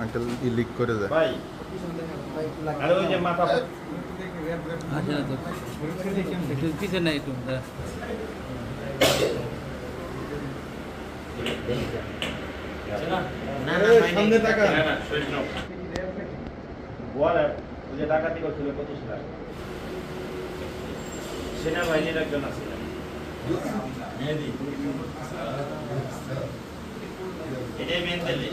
Uncle leak করে যায়। ভাই আরে ওই যে মাথা আসে না তো একটু পিছনে একটু না না সামনে টাকা না না সৈন্য বলে ওই যে ডাকাতি করছিল 25 লাখ সেনাবাহিনীর একজন আছে এটাই মেন দিলে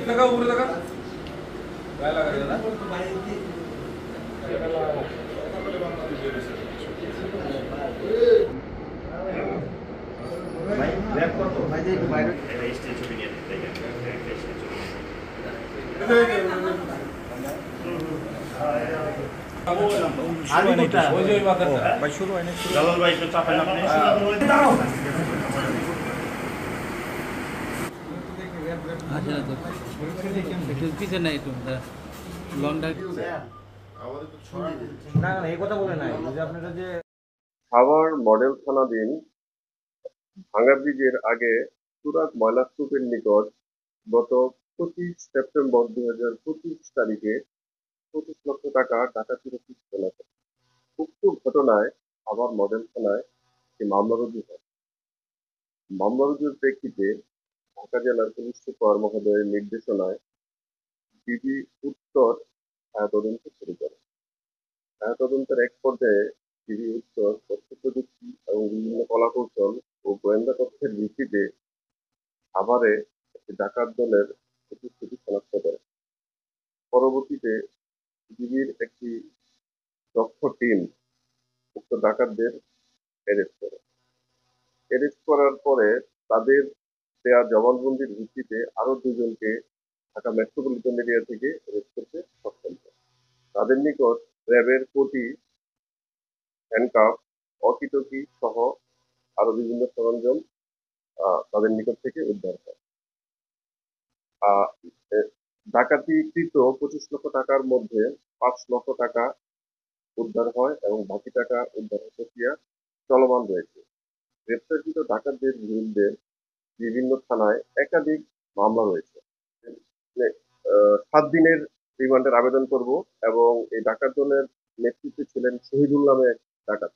টাকা উপরে টাকা গায়ে লাগা না ভাই ল্যাপ কত ভাই যে বাইরে এটা স্টেজ ছবি নিয়ে দেখেন একটা স্টেজ ছবি আলি কোটা ওই যে ওই মাথাটা ভাই শুরু হয় না জালাল ভাই একটু চাপেন আপনি আসে না তো একটু পিছনে একটু লং ডাক না না এই কথা বলে নাই যে আপনারা যে সাভার মডেল থানাধীন ভাঙ্গা ব্রিজের আগে তুরাগ ময়লাস্তূপের নিকট গত 25 সেপ্টেম্বর 2025 তারিখে 25 লক্ষ টাকা ডাকাতির অভিযোগ আছে। উক্ত ঘটনায় সাভার মডেল থানায় একটি মামলা রুজু হয়। মামলা রুজুর প্রেক্ষিতে ঢাকা জেলার পুলিশ সুপার মহোদয়ের নির্দেশনায় ডিবি উত্তর তদন্ত শুরু করে। তদন্তের এক পর্যায়ে ডিবি উত্তর তথ্য প্রযুক্তি এবং বিভিন্ন কলাকৌশল ও গোয়েন্দা তথ্যের ভিত্তিতে সাভারে একটি ডাকাত দলের উপস্থিতি শনাক্ত করে। পরবর্তীতে ডিবির একটি দক্ষ টিম উক্ত ডাকাতদের অ্যারেস্ট করে। অ্যারেস্ট করার পরে তাদের দেয়া জবানবন্দির ভিত্তিতে আরো দুজনকে ঢাকা মেট্রোপলিটন এরিয়া থেকে অ্যারেস্ট করতে সক্ষম হয়। তাদের নিকট র্যাবের কোটি, হ্যান্ডকাফ, ওয়াকিটকি সহ আরো বিভিন্ন সরঞ্জাম তাদের নিকট থেকে উদ্ধার হয়। আহ, এ- ডাকাতিকৃত 25 লক্ষ টাকার মধ্যে 5 লক্ষ টাকা উদ্ধার হয় এবং বাকি টাকা উদ্ধারের প্রক্রিয়া চলমান রয়েছে। গ্রেপ্তারকৃত ডাকাতদের বিরুদ্ধে বিভিন্ন থানায় একাধিক মামলা রয়েছে। 7 দিনের রিমান্ডের আবেদন করব এবং এই ডাকাত দলের নেতৃত্বে ছিলেন শহীদুল নামে এক ডাকাত।